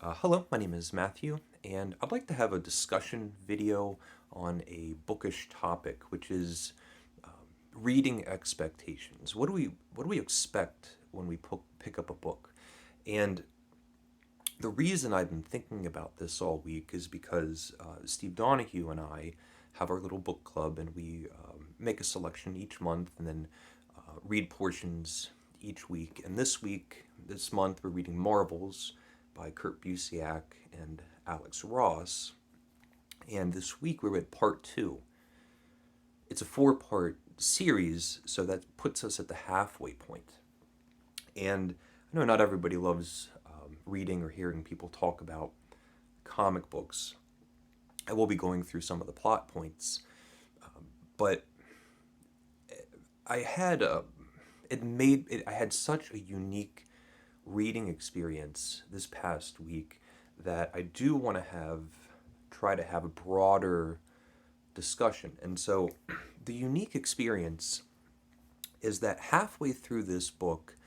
Hello, my name is Matthew, and I'd like to have a discussion video on a bookish topic, which is reading expectations. What do we expect when we pick up a book? And the reason I've been thinking about this all week is because Steve Donahue and I have our little book club, and we make a selection each month, and then read portions each week. And this month, we're reading Marvels by Kurt Busiek and Alex Ross. And this week, we read part two. It's a four-part series, so that puts us at the halfway point. And I know not everybody loves reading or hearing people talk about comic books. I will be going through some of the plot points, but I had a I had such a unique reading experience this past week that I do want to try to have a broader discussion. And so the unique experience is that halfway through this book,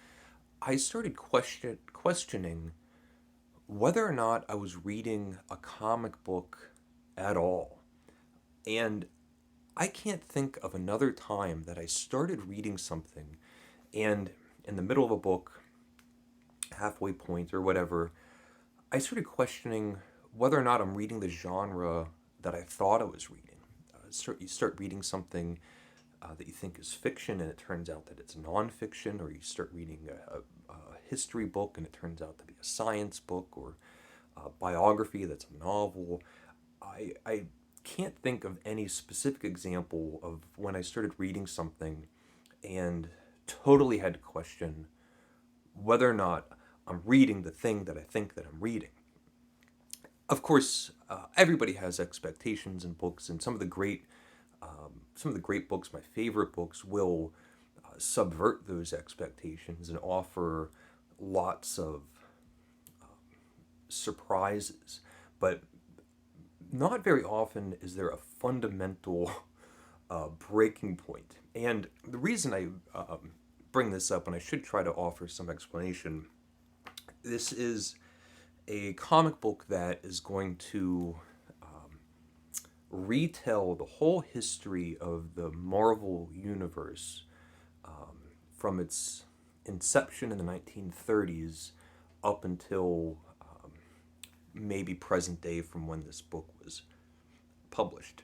I started questioning whether or not I was reading a comic book at all. And I can't think of another time that I started reading something and in the middle of a book, halfway point or whatever, I started questioning whether or not I'm reading the genre that I thought I was reading. You start reading something that you think is fiction, and it turns out that it's nonfiction, or you start reading a history book, and it turns out to be a science book, or a biography that's a novel. I can't think of any specific example of when I started reading something and totally had to question whether or not I'm reading the thing that I think that I'm reading. Of course, everybody has expectations in books, and some of the great books, my favorite books, will subvert those expectations and offer lots of surprises. But not very often is there a fundamental breaking point. And the reason I bring this up, and I should try to offer some explanation, this is a comic book that is going to retell the whole history of the Marvel Universe from its inception in the 1930s up until maybe present day from when this book was published.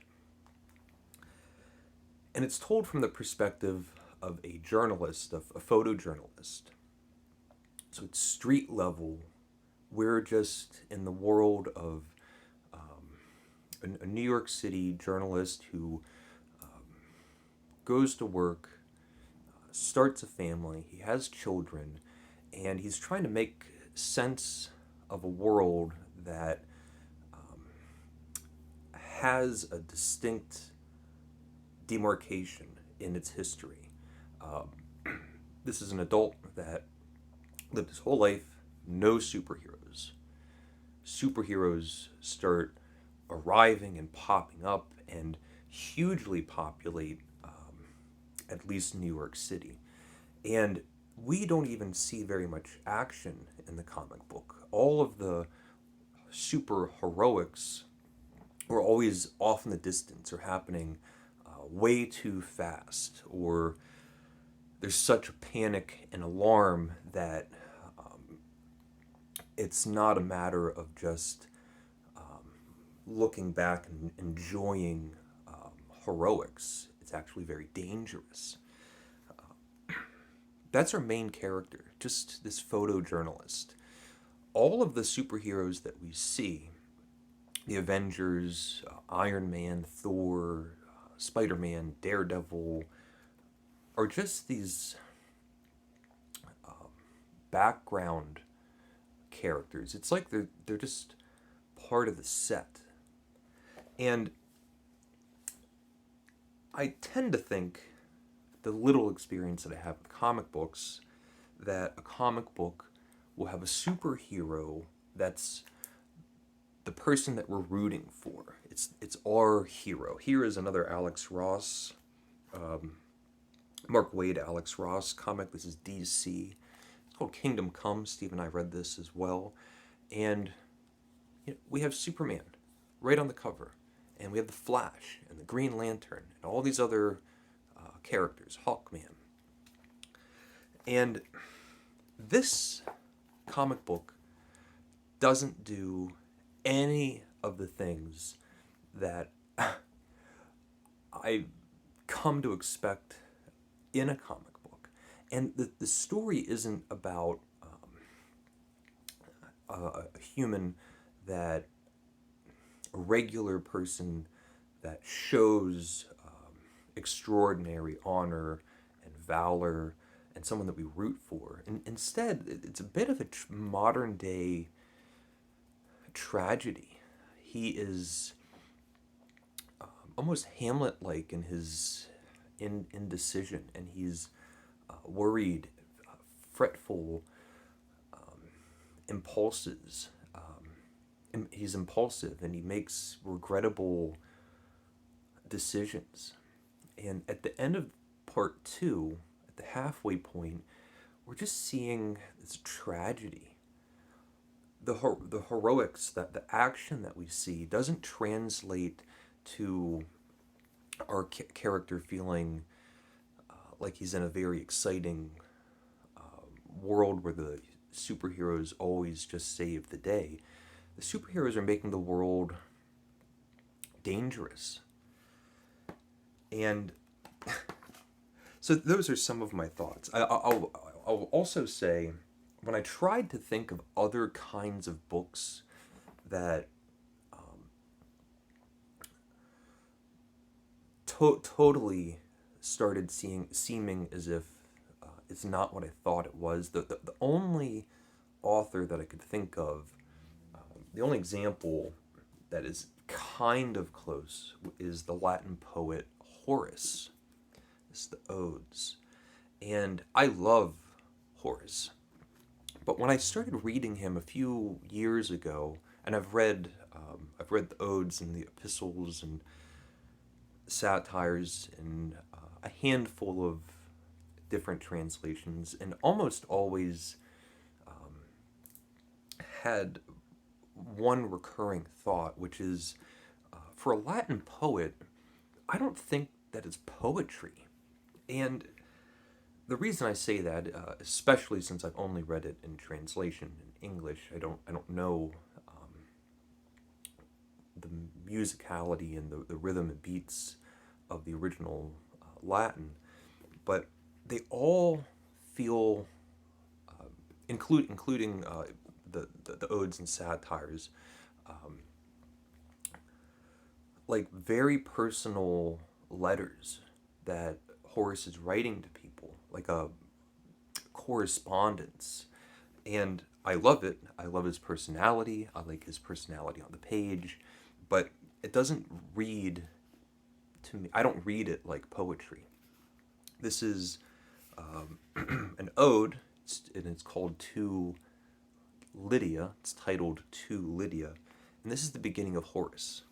And it's told from the perspective of a journalist, of a photojournalist. So it's street level. We're just in the world of a New York City journalist who goes to work, starts a family, he has children, and he's trying to make sense of a world that has a distinct demarcation in its history. Um, this is an adult that lived his whole life, no superheroes. Superheroes start arriving and popping up and hugely populate at least New York City. And we don't even see very much action in the comic book. All of the super heroics were always off in the distance or happening way too fast, or there's such a panic and alarm that it's not a matter of just looking back and enjoying heroics. It's actually very dangerous. That's our main character, just this photojournalist. All of the superheroes that we see, the Avengers, Iron Man, Thor, Spider Man, Daredevil, are just these background characters. It's like they're just part of the set. And I tend to think, the little experience that I have with comic books, that a comic book will have a superhero that's the person that we're rooting for. It's our hero. Here is another Alex Ross, Mark Waid, Alex Ross comic. This is DC. It's called Kingdom Come. Steve and I read this as well, and we have Superman right on the cover, and we have the Flash and the Green Lantern and all these other characters, Hawkman. And this comic book doesn't do any of the things that I come to expect in a comic book. And the story isn't about a human that a regular person that shows extraordinary honor and valor and someone that we root for. And instead, it's a bit of a modern day tragedy. He is almost Hamlet-like in his indecision, and he's worried, fretful, impulses. He's impulsive, and he makes regrettable decisions. And at the end of part two, at the halfway point, we're just seeing this tragedy. The heroics, that the action that we see doesn't translate to our character feeling like he's in a very exciting world where the superheroes always just save the day. The superheroes are making the world dangerous. And so those are some of my thoughts. I'll also say, when I tried to think of other kinds of books that totally started seeming as if it's not what I thought it was, the only author that I could think of, the only example that is kind of close is the Latin poet Horace. It's the Odes. And I love Horace. But when I started reading him a few years ago, and I've read the Odes and the Epistles and satires in a handful of different translations, and almost always had one recurring thought, which is, for a Latin poet, I don't think that it's poetry. And the reason I say that, especially since I've only read it in translation in English, I don't know the musicality and the rhythm and beats of the original Latin, but they all feel, including the odes and satires, like very personal letters that Horace is writing to people, like a correspondence. And I love it. I love his personality. I like his personality on the page, but it doesn't read to me. I don't read it like poetry. This is an ode, and it's called To Lydia. It's titled To Lydia, and this is the beginning of Horace.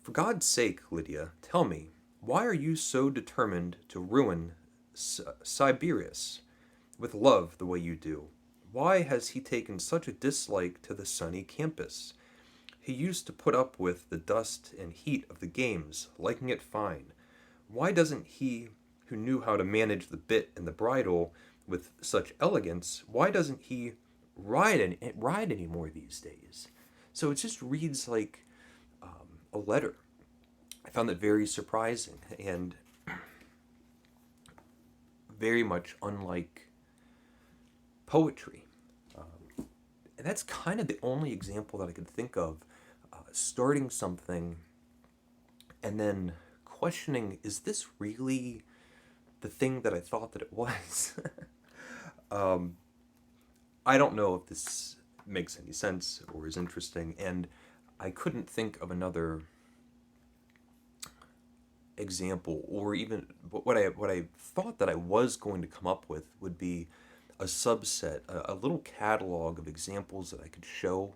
For God's sake, Lydia, tell me, why are you so determined to ruin Siberius with love the way you do? Why has he taken such a dislike to the sunny campus? He used to put up with the dust and heat of the games, liking it fine. Why doesn't he, who knew how to manage the bit and the bridle with such elegance, why doesn't he ride any more these days? So it just reads like a letter. I found that very surprising and very much unlike poetry. And that's kind of the only example that I could think of, starting something and then questioning, is this really the thing that I thought that it was? I don't know if this makes any sense or is interesting, and I couldn't think of another example, or even what I thought that I was going to come up with would be a subset, a little catalog of examples that I could show,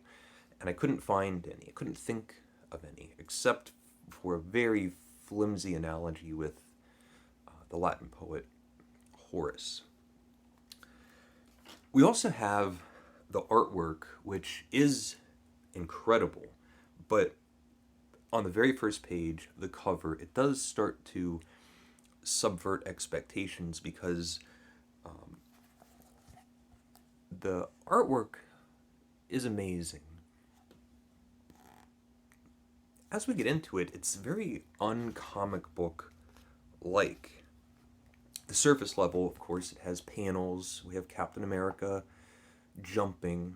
and I couldn't find any. I couldn't think of any, except for a very flimsy analogy with the Latin poet Horace. We also have the artwork, which is incredible. But on the very first page, the cover, it does start to subvert expectations because the artwork is amazing. As we get into it, it's very uncomic book like. The surface level, of course, it has panels. We have Captain America jumping.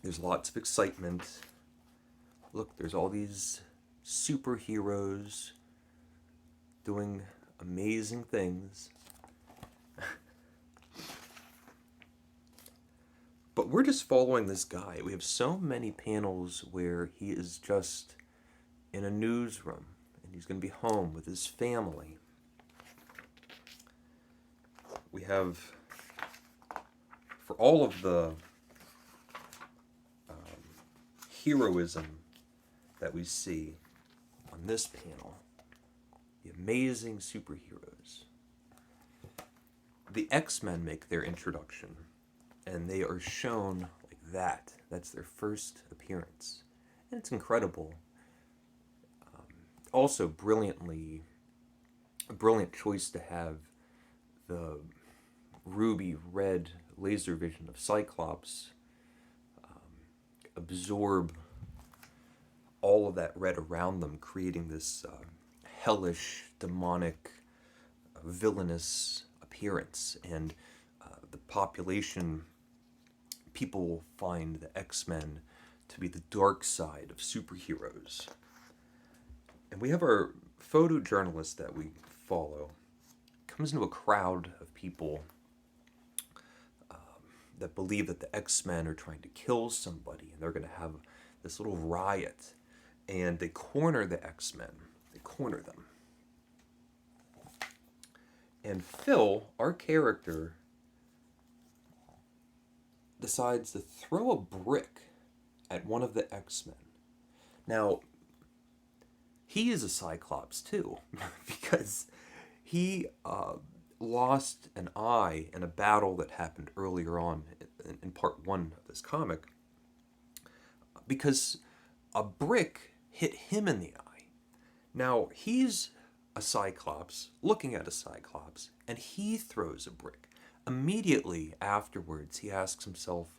There's lots of excitement. Look, there's all these superheroes doing amazing things. But we're just following this guy. We have so many panels where he is just in a newsroom and he's going to be home with his family. We have, for all of the heroism that we see on this panel, the amazing superheroes. The X-Men make their introduction, and they are shown like that. That's their first appearance. And it's incredible. Also, a brilliant choice to have the ruby red laser vision of Cyclops absorb all of that red around them, creating this hellish, demonic, villainous appearance. And the population, people find the X-Men to be the dark side of superheroes. And we have our photojournalist that we follow. Comes into a crowd of people that believe that the X-Men are trying to kill somebody, and they're going to have this little riot. And they corner the X-Men. They corner them. And Phil, our character, decides to throw a brick at one of the X-Men. Now, he is a Cyclops too, because he lost an eye in a battle that happened earlier on in part 1 of this comic, because a brick hit him in the eye. Now, he's a Cyclops, looking at a Cyclops, and he throws a brick. Immediately afterwards, he asks himself,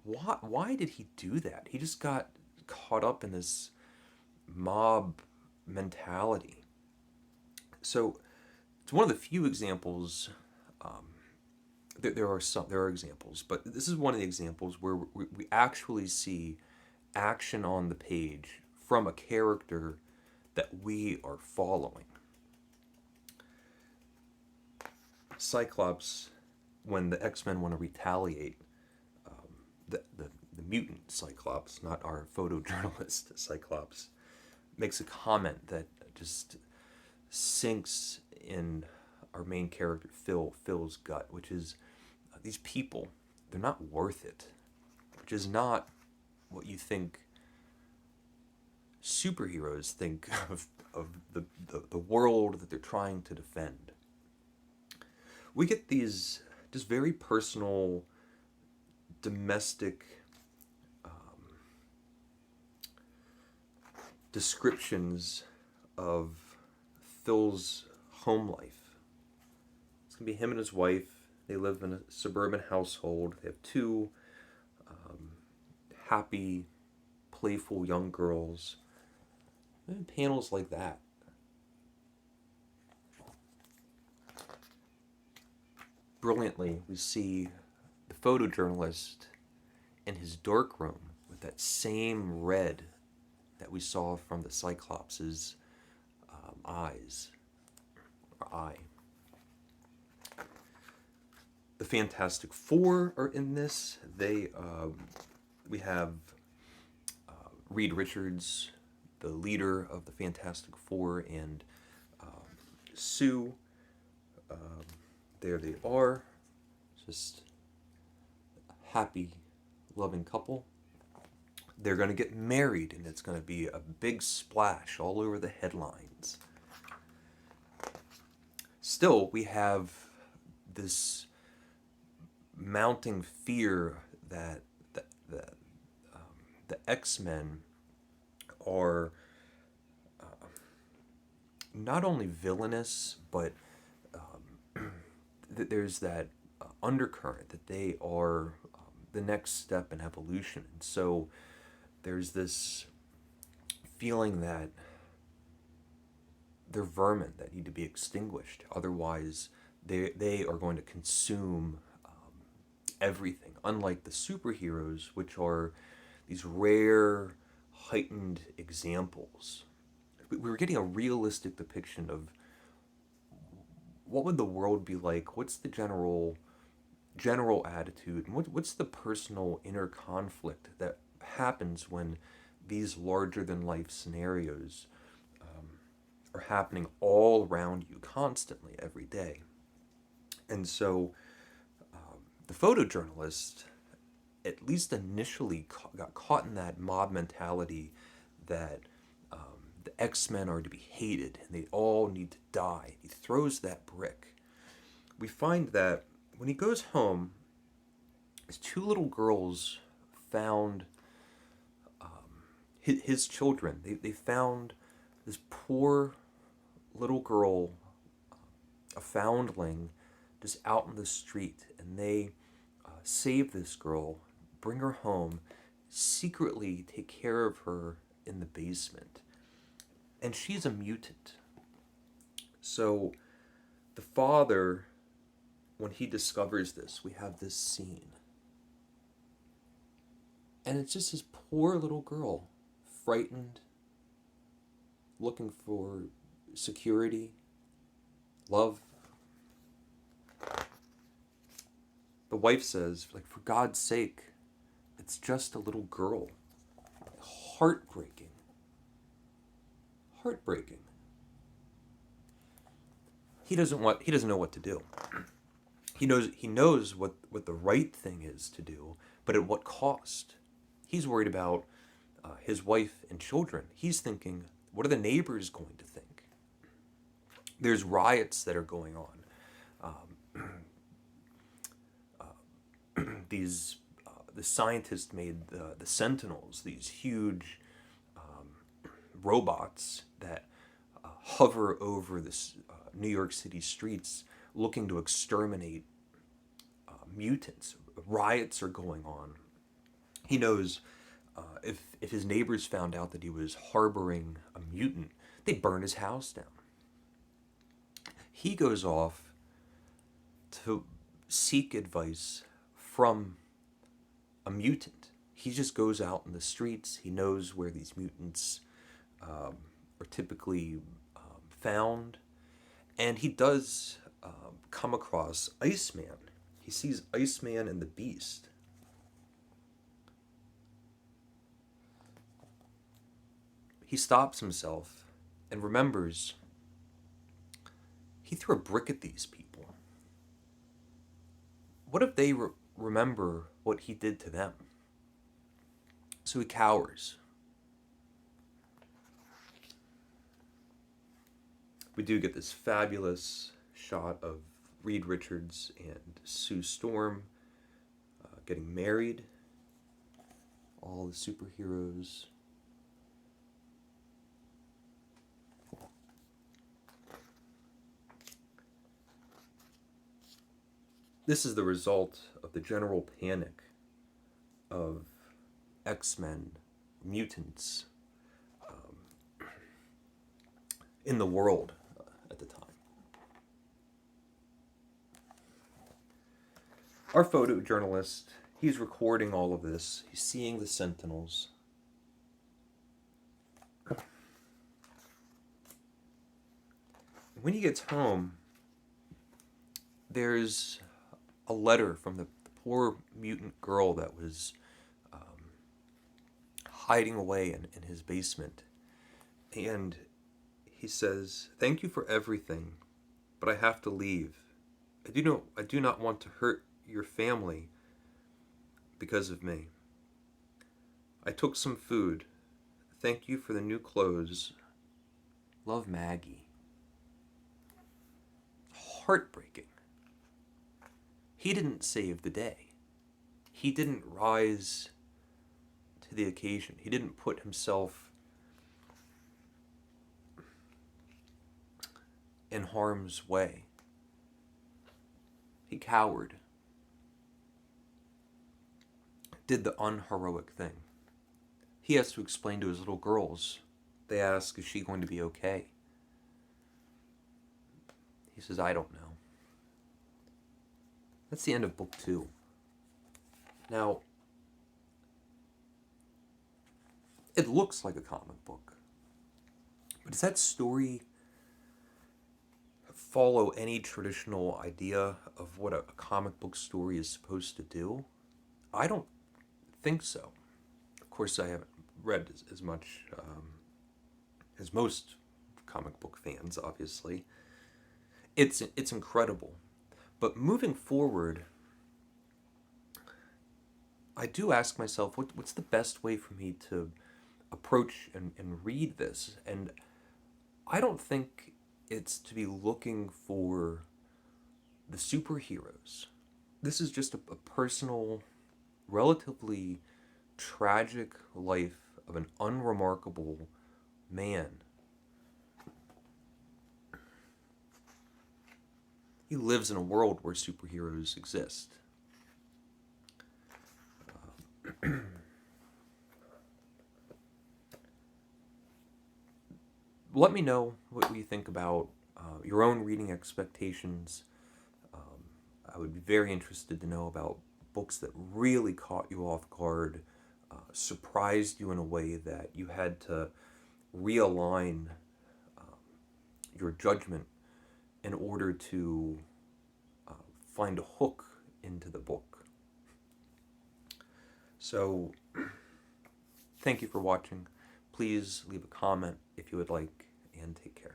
why did he do that? He just got caught up in this mob mentality. So it's one of the few examples. There are examples, but this is one of the examples where we actually see action on the page from a character that we are following. Cyclops, when the X-Men want to retaliate, the mutant Cyclops, not our photojournalist Cyclops, makes a comment that just sinks in our main character Phil's gut, which is these people, they're not worth it, which is not what you think superheroes think of the world that they're trying to defend. We get these just very personal, domestic descriptions of Phil's home life. It's going to be him and his wife. They live in a suburban household. They have two happy, playful young girls. And panels like that. Brilliantly, we see the photojournalist in his dark room with that same red that we saw from the Cyclops' eyes, or eye. The Fantastic Four are in this. We have Reed Richards, the leader of the Fantastic Four, and Sue. There they are, just a happy, loving couple. They're going to get married, and it's going to be a big splash all over the headlines. Still, we have this mounting fear that X-Men are not only villainous, but there's that undercurrent that they are the next step in evolution. And so there's this feeling that they're vermin that need to be extinguished. Otherwise, they are going to consume everything. Unlike the superheroes, which are these rare, heightened examples. We were getting a realistic depiction of what would the world be like. What's the general attitude, and what's the personal inner conflict that happens when these larger than life scenarios are happening all around you constantly every day. And so the photojournalist, at least initially, got caught in that mob mentality that the X-Men are to be hated and they all need to die. He throws that brick. We find that when he goes home, his two little girls found his children. They found this poor little girl, a foundling, just out in the street, and they save this girl, bring her home, secretly take care of her in the basement. And she's a mutant. So the father, when he discovers this, we have this scene. And it's just this poor little girl, frightened, looking for security, love. The wife says, like, for God's sake, it's just a little girl. Heartbreaking. Heartbreaking. He doesn't know what to do. He knows what the right thing is to do, but at what cost? He's worried about his wife and children. He's thinking, what are the neighbors going to think? There's riots that are going on. The scientists made the Sentinels, these huge robots that hover over this New York City streets looking to exterminate mutants. Riots are going on. He knows if his neighbors found out that he was harboring a mutant, they'd burn his house down. He goes off to seek advice from a mutant. He just goes out in the streets. He knows where these mutants are typically found. And he does come across Iceman. He sees Iceman and the Beast. He stops himself and remembers he threw a brick at these people. What if they remember what he did to them? So he cowers. We do get this fabulous shot of Reed Richards and Sue Storm getting married. All the superheroes. This is the result of the general panic of X-Men, mutants, in the world at the time. Our photojournalist, he's recording all of this. He's seeing the Sentinels. When he gets home, there's a letter from the poor mutant girl that was hiding away in his basement. And he says, "Thank you for everything, but I have to leave. I do not want to hurt your family because of me. I took some food. Thank you for the new clothes. Love, Maggie." Heartbreaking. He didn't save the day. He didn't rise to to the occasion. He didn't put himself in harm's way. He cowered. Did the unheroic thing. He has to explain to his little girls. They ask, is she going to be okay? He says, I don't know. That's the end of book 2. Now, it looks like a comic book. But does that story follow any traditional idea of what a comic book story is supposed to do? I don't think so. Of course, I haven't read as much as most comic book fans, obviously. It's incredible. But moving forward, I do ask myself, what's the best way for me to approach and read this? And I don't think it's to be looking for the superheroes. This is just a personal, relatively tragic life of an unremarkable man. He lives in a world where superheroes exist. Let me know what you think about your own reading expectations. I would be very interested to know about books that really caught you off guard, surprised you in a way that you had to realign your judgment in order to find a hook into the book. So, thank you for watching. Please leave a comment if you would like, and take care.